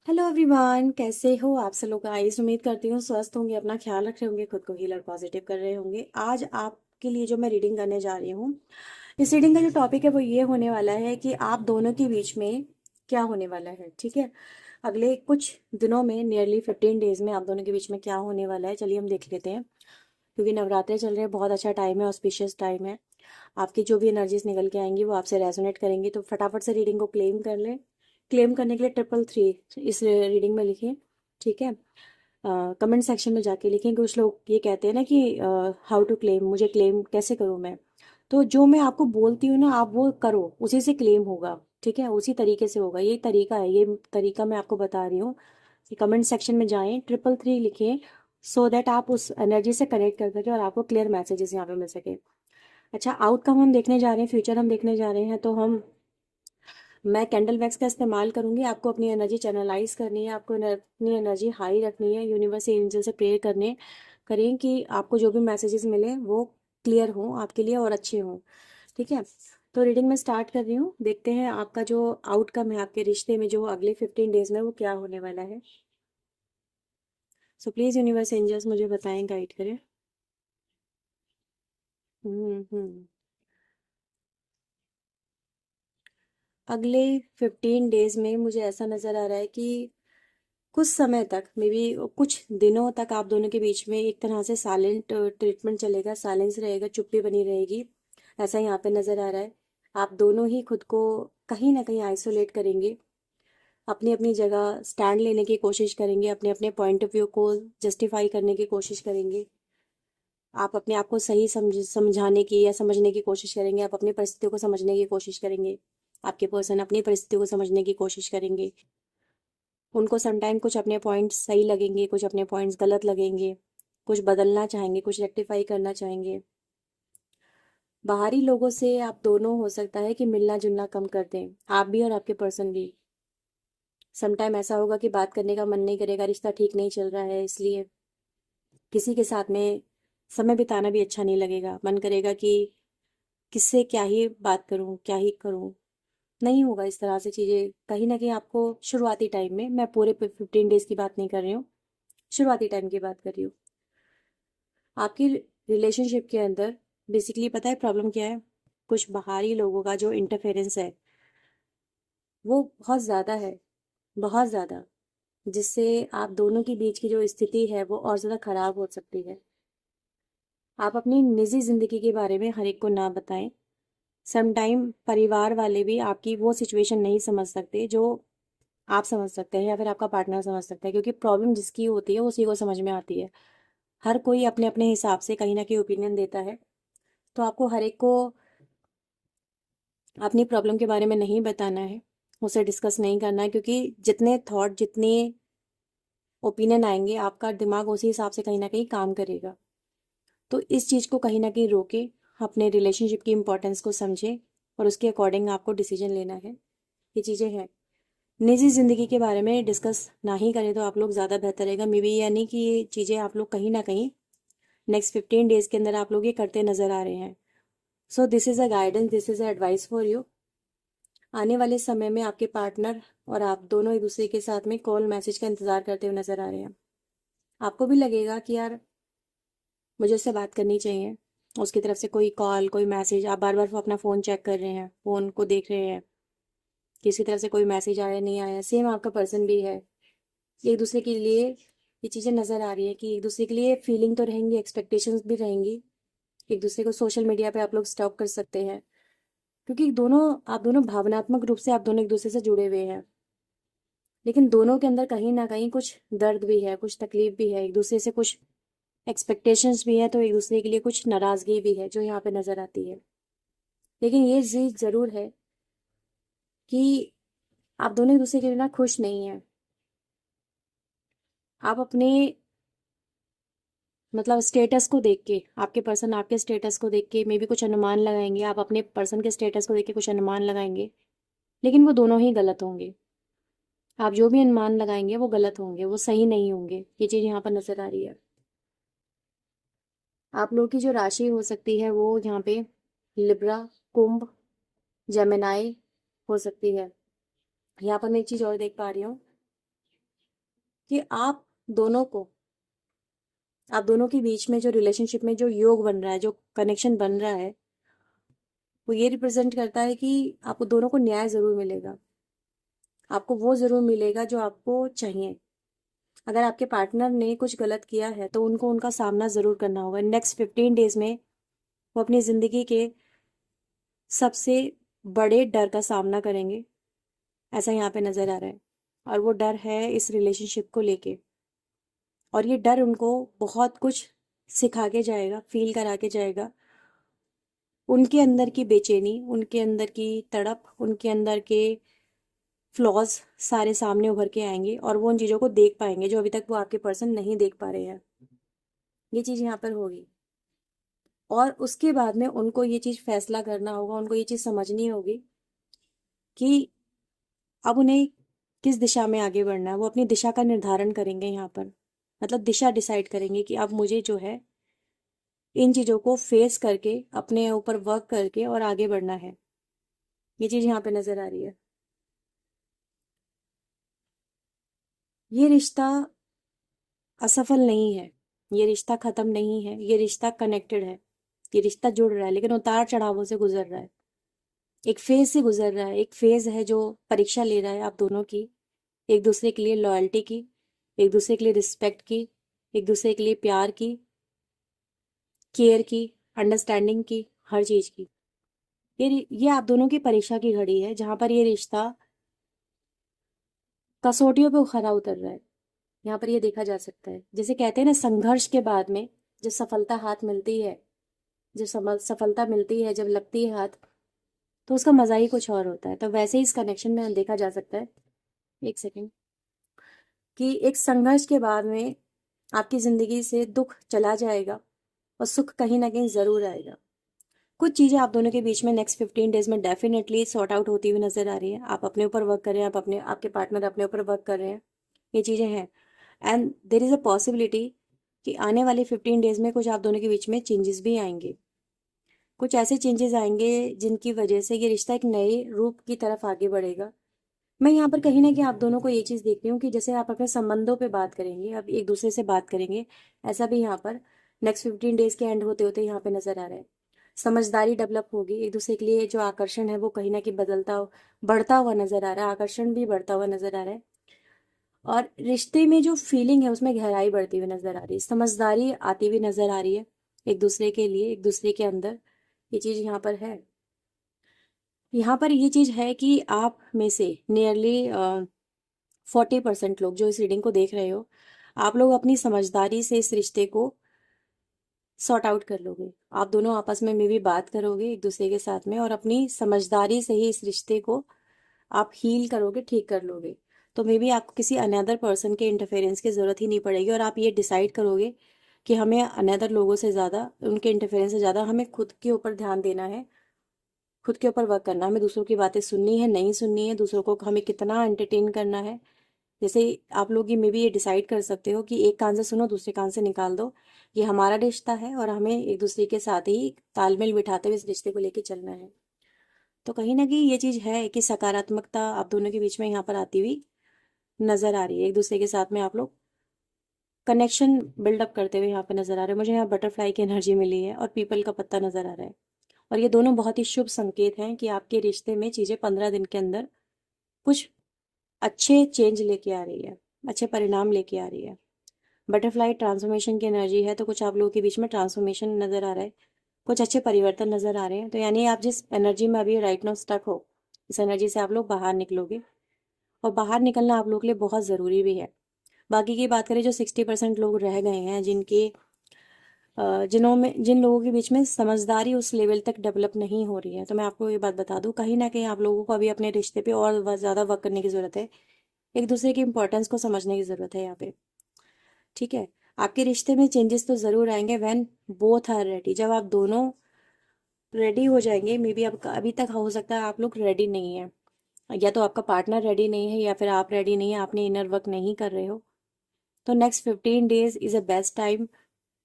Hello everyone, कैसे हो आप सब लोग। गाइस उम्मीद करती हूँ स्वस्थ होंगे, अपना ख्याल रख रहे होंगे, खुद को हील और पॉजिटिव कर रहे होंगे। आज आपके लिए जो मैं रीडिंग करने जा रही हूँ, इस रीडिंग का जो टॉपिक है वो ये होने वाला है कि आप दोनों के बीच में क्या होने वाला है। ठीक है, अगले कुछ दिनों में, नियरली 15 डेज में आप दोनों के बीच में क्या होने वाला है, चलिए हम देख लेते हैं। क्योंकि नवरात्रे चल रहे हैं, बहुत अच्छा टाइम है, ऑस्पिशियस टाइम है। आपकी जो भी एनर्जीज निकल के आएंगी वो आपसे रेजोनेट करेंगी, तो फटाफट से रीडिंग को क्लेम कर लें। क्लेम करने के लिए 333 इस रीडिंग में लिखें। ठीक है, कमेंट सेक्शन में जाके लिखें। कुछ लोग ये कहते हैं ना कि हाउ टू क्लेम, मुझे क्लेम कैसे करूँ मैं। तो जो मैं आपको बोलती हूँ ना, आप वो करो, उसी से क्लेम होगा। ठीक है, उसी तरीके से होगा। ये तरीका है, ये तरीका मैं आपको बता रही हूँ। कमेंट सेक्शन में जाएं, 333 लिखें, सो दैट आप उस एनर्जी से कनेक्ट कर सके और आपको क्लियर मैसेजेस यहाँ पे मिल सके। अच्छा, आउटकम हम देखने जा रहे हैं, फ्यूचर हम देखने जा रहे हैं, तो मैं कैंडल वैक्स का इस्तेमाल करूंगी। आपको अपनी एनर्जी चैनलाइज करनी है, आपको अपनी एनर्जी हाई रखनी है, यूनिवर्स एंजल से प्रेयर करें कि आपको जो भी मैसेजेस मिले वो क्लियर हों आपके लिए और अच्छे हों। ठीक है, तो रीडिंग में स्टार्ट कर रही हूँ। देखते हैं आपका जो आउटकम है आपके रिश्ते में, जो अगले 15 डेज में, वो क्या होने वाला है। सो प्लीज़ यूनिवर्स एंजल्स मुझे बताएं, गाइड करें। हम्म। अगले 15 डेज में मुझे ऐसा नज़र आ रहा है कि कुछ समय तक, मे बी कुछ दिनों तक, आप दोनों के बीच में एक तरह से साइलेंट ट्रीटमेंट चलेगा, साइलेंस रहेगा, चुप्पी बनी रहेगी। ऐसा यहाँ पे नज़र आ रहा है। आप दोनों ही खुद को कहीं ना कहीं आइसोलेट करेंगे, अपनी अपनी जगह स्टैंड लेने की कोशिश करेंगे, अपने अपने पॉइंट ऑफ व्यू को जस्टिफाई करने की कोशिश करेंगे। आप अपने आप को सही समझाने की या समझने की कोशिश करेंगे, आप अपनी परिस्थितियों को समझने की कोशिश करेंगे, आपके पर्सन अपनी परिस्थितियों को समझने की कोशिश करेंगे। उनको समटाइम कुछ अपने पॉइंट्स सही लगेंगे, कुछ अपने पॉइंट्स गलत लगेंगे, कुछ बदलना चाहेंगे, कुछ रेक्टिफाई करना चाहेंगे। बाहरी लोगों से आप दोनों, हो सकता है कि मिलना जुलना कम कर दें, आप भी और आपके पर्सन भी। समटाइम ऐसा होगा कि बात करने का मन नहीं करेगा, रिश्ता ठीक नहीं चल रहा है, इसलिए किसी के साथ में समय बिताना भी अच्छा नहीं लगेगा। मन करेगा कि किससे क्या ही बात करूं, क्या ही करूं। नहीं होगा इस तरह से चीज़ें। कहीं ना कहीं आपको शुरुआती टाइम में, मैं पूरे 15 डेज की बात नहीं कर रही हूँ, शुरुआती टाइम की बात कर रही हूँ, आपकी रिलेशनशिप के अंदर बेसिकली पता है प्रॉब्लम क्या है। कुछ बाहरी लोगों का जो इंटरफेरेंस है वो बहुत ज़्यादा है, बहुत ज़्यादा, जिससे आप दोनों के बीच की जो स्थिति है वो और ज़्यादा खराब हो सकती है। आप अपनी निजी ज़िंदगी के बारे में हर एक को ना बताएं। सम टाइम परिवार वाले भी आपकी वो सिचुएशन नहीं समझ सकते जो आप समझ सकते हैं, या फिर आपका पार्टनर समझ सकता है, क्योंकि प्रॉब्लम जिसकी होती है उसी को समझ में आती है। हर कोई अपने अपने हिसाब से कहीं ना कहीं ओपिनियन देता है। तो आपको हर एक को अपनी प्रॉब्लम के बारे में नहीं बताना है, उसे डिस्कस नहीं करना है, क्योंकि जितने थॉट, जितने ओपिनियन आएंगे, आपका दिमाग उसी हिसाब से कहीं ना कहीं काम करेगा। तो इस चीज़ को कहीं ना कहीं रोके, अपने रिलेशनशिप की इंपॉर्टेंस को समझे और उसके अकॉर्डिंग आपको डिसीजन लेना है। ये चीज़ें हैं। निजी ज़िंदगी के बारे में डिस्कस ना ही करें तो आप लोग ज़्यादा बेहतर रहेगा। मे बी यानी कि ये चीज़ें आप लोग कहीं ना कहीं नेक्स्ट 15 डेज के अंदर आप लोग ये करते नज़र आ रहे हैं। So this is a guidance, this is a advice for you. आने वाले समय में आपके पार्टनर और आप दोनों एक दूसरे के साथ में कॉल मैसेज का इंतज़ार करते हुए नज़र आ रहे हैं। आपको भी लगेगा कि यार मुझे उससे बात करनी चाहिए, उसकी तरफ से कोई कॉल, कोई मैसेज, आप बार बार अपना फ़ोन चेक कर रहे हैं, फ़ोन को देख रहे हैं, किसी तरफ से कोई मैसेज आया नहीं आया। सेम आपका पर्सन भी है। एक दूसरे के लिए ये चीज़ें नज़र आ रही है कि एक दूसरे के लिए फीलिंग तो रहेंगी, एक्सपेक्टेशंस भी रहेंगी। एक दूसरे को सोशल मीडिया पे आप लोग स्टॉक कर सकते हैं, क्योंकि आप दोनों भावनात्मक रूप से आप दोनों एक दूसरे से जुड़े हुए हैं। लेकिन दोनों के अंदर कहीं ना कहीं कुछ दर्द भी है, कुछ तकलीफ भी है, एक दूसरे से कुछ एक्सपेक्टेशंस भी है, तो एक दूसरे के लिए कुछ नाराज़गी भी है जो यहाँ पे नज़र आती है। लेकिन ये चीज़ ज़रूर है कि आप दोनों एक दूसरे के बिना खुश नहीं हैं। आप अपने, मतलब स्टेटस को देख के, आपके पर्सन आपके स्टेटस को देख के मे बी कुछ अनुमान लगाएंगे, आप अपने पर्सन के स्टेटस को देख के कुछ अनुमान लगाएंगे, लेकिन वो दोनों ही गलत होंगे। आप जो भी अनुमान लगाएंगे वो गलत होंगे, वो सही नहीं होंगे। ये चीज़ यहाँ पर नज़र आ रही है। आप लोग की जो राशि हो सकती है वो यहाँ पे लिब्रा, कुंभ, जेमिनाई हो सकती है। यहाँ पर मैं एक चीज़ और देख पा रही हूँ कि आप दोनों के बीच में जो रिलेशनशिप में जो योग बन रहा है, जो कनेक्शन बन रहा है, वो ये रिप्रेजेंट करता है कि आपको दोनों को न्याय जरूर मिलेगा। आपको वो जरूर मिलेगा जो आपको चाहिए। अगर आपके पार्टनर ने कुछ गलत किया है तो उनको उनका सामना जरूर करना होगा। नेक्स्ट 15 डेज में वो अपनी जिंदगी के सबसे बड़े डर का सामना करेंगे, ऐसा यहाँ पे नजर आ रहा है। और वो डर है इस रिलेशनशिप को लेके। और ये डर उनको बहुत कुछ सिखा के जाएगा, फील करा के जाएगा। उनके अंदर की बेचैनी, उनके अंदर की तड़प, उनके अंदर के फ्लॉज सारे सामने उभर के आएंगे और वो उन चीज़ों को देख पाएंगे जो अभी तक वो आपके पर्सन नहीं देख पा रहे हैं। ये चीज़ यहाँ पर होगी। और उसके बाद में उनको ये चीज़ फैसला करना होगा, उनको ये चीज़ समझनी होगी कि अब उन्हें किस दिशा में आगे बढ़ना है। वो अपनी दिशा का निर्धारण करेंगे यहाँ पर, मतलब दिशा डिसाइड करेंगे कि अब मुझे जो है इन चीज़ों को फेस करके, अपने ऊपर वर्क करके और आगे बढ़ना है। ये चीज़ यहाँ पे नज़र आ रही है। ये रिश्ता असफल नहीं है, ये रिश्ता खत्म नहीं है, ये रिश्ता कनेक्टेड है। ये रिश्ता जुड़ रहा है लेकिन उतार चढ़ावों से गुजर रहा है। एक फेज से गुजर रहा है। एक फेज है जो परीक्षा ले रहा है आप दोनों की, एक दूसरे के लिए लॉयल्टी की, एक दूसरे के लिए रिस्पेक्ट की, एक दूसरे के लिए प्यार की, केयर की, अंडरस्टैंडिंग की, हर चीज की। ये आप दोनों की परीक्षा की घड़ी है जहां पर ये रिश्ता कसौटियों पे खरा उतर रहा है। यहाँ पर ये देखा जा सकता है। जैसे कहते हैं ना, संघर्ष के बाद में जब सफलता हाथ मिलती है, जब सफलता मिलती है, जब लगती है हाथ, तो उसका मजा ही कुछ और होता है। तो वैसे ही इस कनेक्शन में देखा जा सकता है, एक सेकेंड, कि एक संघर्ष के बाद में आपकी जिंदगी से दुख चला जाएगा और सुख कहीं ना कहीं जरूर आएगा। कुछ चीजें आप दोनों के बीच में नेक्स्ट 15 डेज में डेफिनेटली सॉर्ट आउट होती हुई नजर आ रही है। आप अपने ऊपर वर्क कर रहे हैं, आपके पार्टनर अपने ऊपर वर्क कर रहे हैं। ये चीजें हैं। And there is a possibility कि आने वाले 15 डेज में कुछ आप दोनों के बीच में चेंजेस भी आएंगे। कुछ ऐसे चेंजेस आएंगे जिनकी वजह से ये रिश्ता एक नए रूप की तरफ आगे बढ़ेगा। मैं यहाँ पर कहीं ना कहीं आप दोनों को ये चीज़ देखती हूँ कि जैसे आप अपने संबंधों पे बात करेंगे, अब एक दूसरे से बात करेंगे, ऐसा भी यहाँ पर नेक्स्ट 15 डेज के एंड होते होते यहाँ पे नजर आ रहा है। समझदारी डेवलप होगी, एक दूसरे के लिए जो आकर्षण है वो कहीं ना कहीं बढ़ता हुआ नजर आ रहा है। आकर्षण भी बढ़ता हुआ नजर आ रहा है। और रिश्ते में जो फीलिंग है उसमें गहराई बढ़ती हुई नजर आ रही है, समझदारी आती हुई नजर आ रही है एक दूसरे के लिए, एक दूसरे के अंदर। ये चीज यहाँ पर है। यहाँ पर ये चीज है कि आप में से नियरली 40% लोग जो इस रीडिंग को देख रहे हो, आप लोग अपनी समझदारी से इस रिश्ते को सॉर्ट आउट कर लोगे। आप दोनों आपस में मे भी बात करोगे एक दूसरे के साथ में और अपनी समझदारी से ही इस रिश्ते को आप हील करोगे, ठीक कर लोगे। तो मे बी आपको किसी अनदर पर्सन के इंटरफेरेंस की जरूरत ही नहीं पड़ेगी और आप ये डिसाइड करोगे कि हमें अनदर लोगों से ज़्यादा, उनके इंटरफेरेंस से ज़्यादा हमें खुद के ऊपर ध्यान देना है, खुद के ऊपर वर्क करना है। हमें दूसरों की बातें सुननी है, नहीं सुननी है, दूसरों को हमें कितना एंटरटेन करना है। जैसे आप लोग ये मे बी ये डिसाइड कर सकते हो कि एक कान से सुनो, दूसरे कान से निकाल दो। ये हमारा रिश्ता है और हमें एक दूसरे के साथ ही तालमेल बिठाते हुए इस रिश्ते को लेके चलना है। तो कहीं ना कहीं ये चीज है कि सकारात्मकता आप दोनों के बीच में यहाँ पर आती हुई नजर आ रही है। एक दूसरे के साथ में आप लोग कनेक्शन बिल्डअप करते हुए यहाँ पे नजर आ रहे हैं। मुझे यहाँ बटरफ्लाई की एनर्जी मिली है और पीपल का पत्ता नजर आ रहा है। और ये दोनों बहुत ही शुभ संकेत हैं कि आपके रिश्ते में चीजें 15 दिन के अंदर कुछ अच्छे चेंज लेके आ रही है, अच्छे परिणाम लेके आ रही है। बटरफ्लाई ट्रांसफॉर्मेशन की एनर्जी है, तो कुछ आप लोगों के बीच में ट्रांसफॉर्मेशन नजर आ रहा है, कुछ अच्छे परिवर्तन नजर आ रहे हैं। तो यानी आप जिस एनर्जी में अभी राइट नाउ स्टक हो, इस एनर्जी से आप लोग बाहर निकलोगे। और बाहर निकलना आप लोगों के लिए बहुत ज़रूरी भी है। बाकी की बात करें, जो 60% लोग रह गए हैं, जिन लोगों के बीच में समझदारी उस लेवल तक डेवलप नहीं हो रही है, तो मैं आपको ये बात बता दूं, कहीं ना कहीं आप लोगों को अभी अपने रिश्ते पे और ज़्यादा वर्क करने की ज़रूरत है। एक दूसरे की इंपॉर्टेंस को समझने की ज़रूरत है यहाँ पे। ठीक है। आपके रिश्ते में चेंजेस तो ज़रूर आएंगे व्हेन बोथ आर रेडी, जब आप दोनों रेडी हो जाएंगे। मे बी अब अभी तक हो सकता है आप लोग रेडी नहीं है, या तो आपका पार्टनर रेडी नहीं है या फिर आप रेडी नहीं है, आपने इनर वर्क नहीं कर रहे हो। तो next 15 days is a best time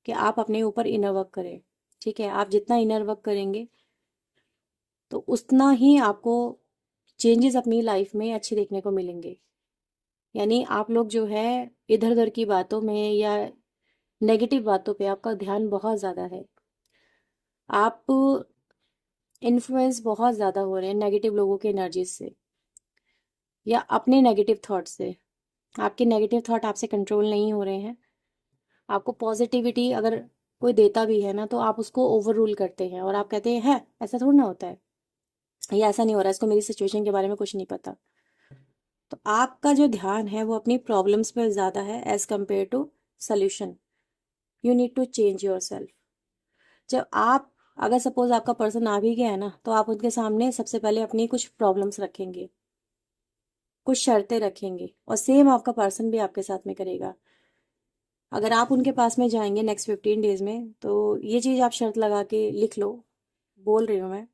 कि आप अपने ऊपर इनर वर्क करें। ठीक है। आप जितना इनर वर्क करेंगे तो उतना ही आपको चेंजेस अपनी लाइफ में अच्छे देखने को मिलेंगे। यानी आप लोग जो है इधर उधर की बातों में या नेगेटिव बातों पे आपका ध्यान बहुत ज़्यादा है। आप इन्फ्लुएंस बहुत ज़्यादा हो रहे हैं नेगेटिव लोगों के एनर्जी से या अपने नेगेटिव थॉट से। आपके नेगेटिव थॉट आपसे कंट्रोल नहीं हो रहे हैं। आपको पॉजिटिविटी अगर कोई देता भी है ना तो आप उसको ओवर रूल करते हैं और आप कहते हैं है ऐसा थोड़ा ना होता है, ये ऐसा नहीं हो रहा है, इसको मेरी सिचुएशन के बारे में कुछ नहीं पता। तो आपका जो ध्यान है वो अपनी प्रॉब्लम्स पे ज़्यादा है as compare to solution. You need to change yourself. जब आप, अगर सपोज आपका पर्सन आ भी गया है ना तो आप उनके सामने सबसे पहले अपनी कुछ प्रॉब्लम्स रखेंगे, कुछ शर्तें रखेंगे और सेम आपका पर्सन भी आपके साथ में करेगा। अगर आप उनके पास में जाएंगे नेक्स्ट 15 डेज में तो ये चीज़ आप शर्त लगा के लिख लो, बोल रही हूँ मैं।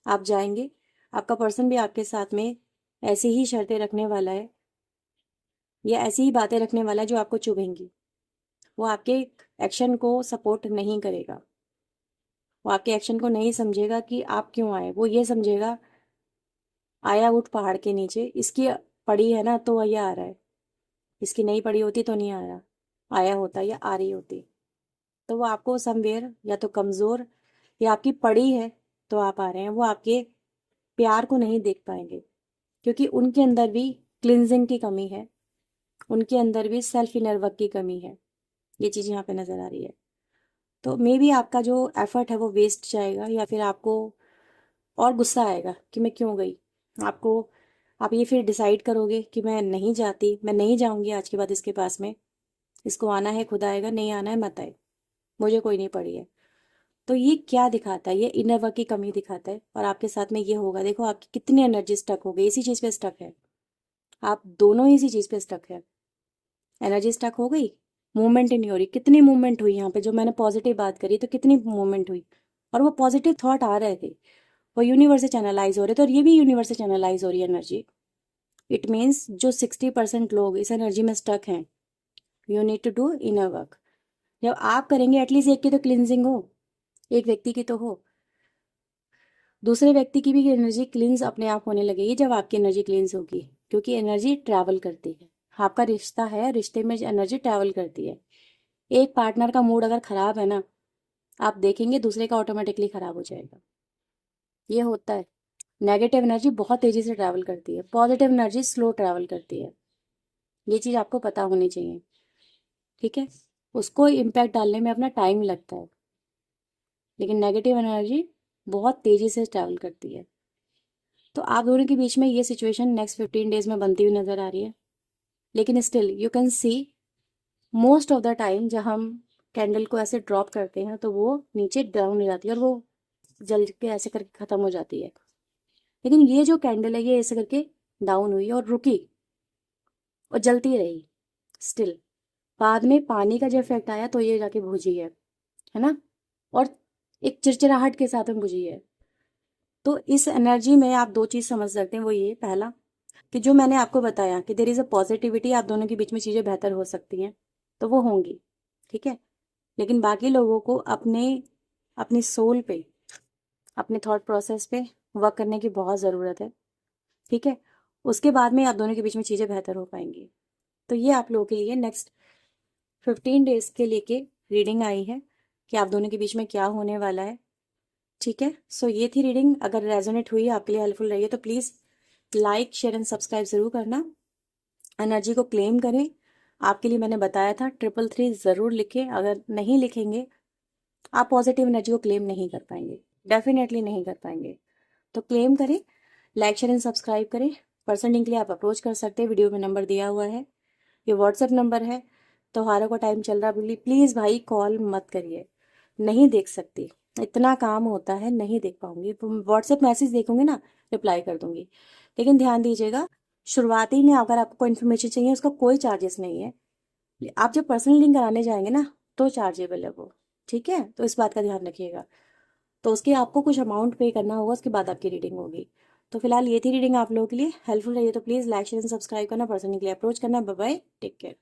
आप जाएंगे, आपका पर्सन भी आपके साथ में ऐसी ही शर्तें रखने वाला है या ऐसी ही बातें रखने वाला है जो आपको चुभेंगी। वो आपके एक्शन को सपोर्ट नहीं करेगा, वो आपके एक्शन को नहीं समझेगा कि आप क्यों आए। वो ये समझेगा आया उठ पहाड़ के नीचे, इसकी पड़ी है ना तो ये आ रहा है, इसकी नहीं पड़ी होती तो नहीं आ रहा, आया होता या आ रही होती। तो वो आपको समवेयर या तो कमज़ोर या आपकी पड़ी है तो आप आ रहे हैं। वो आपके प्यार को नहीं देख पाएंगे क्योंकि उनके अंदर भी क्लिनजिंग की कमी है, उनके अंदर भी सेल्फ इनर वर्क की कमी है। ये चीज़ यहाँ पे नज़र आ रही है। तो मे बी आपका जो एफर्ट है वो वेस्ट जाएगा या फिर आपको और गुस्सा आएगा कि मैं क्यों गई। आपको, आप ये फिर डिसाइड करोगे कि मैं नहीं जाती, मैं नहीं जाऊंगी आज के बाद इसके पास में, इसको आना है खुद आएगा, नहीं आना है मत आए, मुझे कोई नहीं पड़ी है। तो ये क्या दिखाता है, ये इनर वर्क की कमी दिखाता है और आपके साथ में ये होगा। देखो आपकी कितनी एनर्जी स्टक हो गई, इसी चीज़ पे स्टक है, आप दोनों ही इसी चीज़ पे स्टक है। एनर्जी स्टक हो गई, मूवमेंट ही नहीं हो रही। कितनी मूवमेंट हुई यहाँ पे, जो मैंने पॉजिटिव बात करी तो कितनी मूवमेंट हुई और वो पॉजिटिव थॉट आ रहे थे, वो यूनिवर्स से चैनलाइज हो रहे थे और ये भी यूनिवर्स से चैनलाइज हो रही है एनर्जी। इट मीन्स जो 60% लोग इस एनर्जी में स्टक हैं, you need to do inner work. जब आप करेंगे एटलीस्ट एक की तो क्लिनजिंग हो, एक व्यक्ति की तो हो, दूसरे व्यक्ति की भी एनर्जी क्लींस अपने आप होने लगेगी जब आपकी एनर्जी क्लींस होगी। क्योंकि एनर्जी ट्रैवल करती है, आपका रिश्ता है, रिश्ते में एनर्जी ट्रैवल करती है। एक पार्टनर का मूड अगर खराब है ना, आप देखेंगे दूसरे का ऑटोमेटिकली खराब हो जाएगा। ये होता है। नेगेटिव एनर्जी बहुत तेजी से ट्रैवल करती है, पॉजिटिव एनर्जी स्लो ट्रैवल करती है। ये चीज़ आपको पता होनी चाहिए, ठीक है। उसको इम्पैक्ट डालने में अपना टाइम लगता है, लेकिन नेगेटिव एनर्जी बहुत तेजी से ट्रैवल करती है। तो आप दोनों के बीच में ये सिचुएशन नेक्स्ट 15 डेज में बनती हुई नजर आ रही है। लेकिन still you can see most of the time जब हम कैंडल को ऐसे ड्रॉप करते हैं तो वो नीचे डाउन हो जाती है और वो जल के ऐसे करके ख़त्म हो जाती है। लेकिन ये जो कैंडल है ये ऐसे करके डाउन हुई और रुकी और जलती रही स्टिल। बाद में पानी का जो इफेक्ट आया तो ये जाके बुझी है ना, और एक चिड़चिड़ाहट के साथ में बुझी है। तो इस एनर्जी में आप दो चीज़ समझ सकते हैं। वो ये पहला कि जो मैंने आपको बताया कि देयर इज़ अ पॉजिटिविटी, आप दोनों के बीच में चीज़ें बेहतर हो सकती हैं तो वो होंगी, ठीक है। लेकिन बाकी लोगों को अपने, अपनी सोल पे, अपने थॉट प्रोसेस पे वर्क करने की बहुत ज़रूरत है, ठीक है। उसके बाद में आप दोनों के बीच में चीज़ें बेहतर हो पाएंगी। तो ये आप लोगों के लिए नेक्स्ट 15 डेज के लेके रीडिंग आई है कि आप दोनों के बीच में क्या होने वाला है, ठीक है। सो ये थी रीडिंग। अगर रेजोनेट हुई, आपके लिए हेल्पफुल रही है तो please like share and subscribe ज़रूर करना। एनर्जी को क्लेम करें। आपके लिए मैंने बताया था 333 ज़रूर लिखें। अगर नहीं लिखेंगे आप पॉजिटिव एनर्जी को क्लेम नहीं कर पाएंगे, डेफिनेटली नहीं कर पाएंगे। तो क्लेम करें, लाइक शेयर एंड सब्सक्राइब करें। पर्सनलिंग के लिए आप अप्रोच कर सकते हैं, वीडियो में नंबर दिया हुआ है, ये व्हाट्सएप नंबर है। त्योहारों का टाइम चल रहा है, प्लीज़ भाई कॉल मत करिए, नहीं देख सकती, इतना काम होता है, नहीं देख पाऊंगी। व्हाट्सएप मैसेज देखूंगी ना, रिप्लाई कर दूंगी। लेकिन ध्यान दीजिएगा, शुरुआती में अगर आपको इन्फॉर्मेशन चाहिए उसका कोई चार्जेस नहीं है। आप जब पर्सनल लिंक कराने जाएंगे ना तो चार्जेबल है वो, ठीक है। तो इस बात का ध्यान रखिएगा। तो उसके आपको कुछ अमाउंट पे करना होगा, उसके बाद आपकी रीडिंग होगी। तो फिलहाल ये थी रीडिंग। आप लोगों के लिए हेल्पफुल रही है तो please like share and subscribe करना, पर्सनली के लिए अप्रोच करना। Bye bye, take care.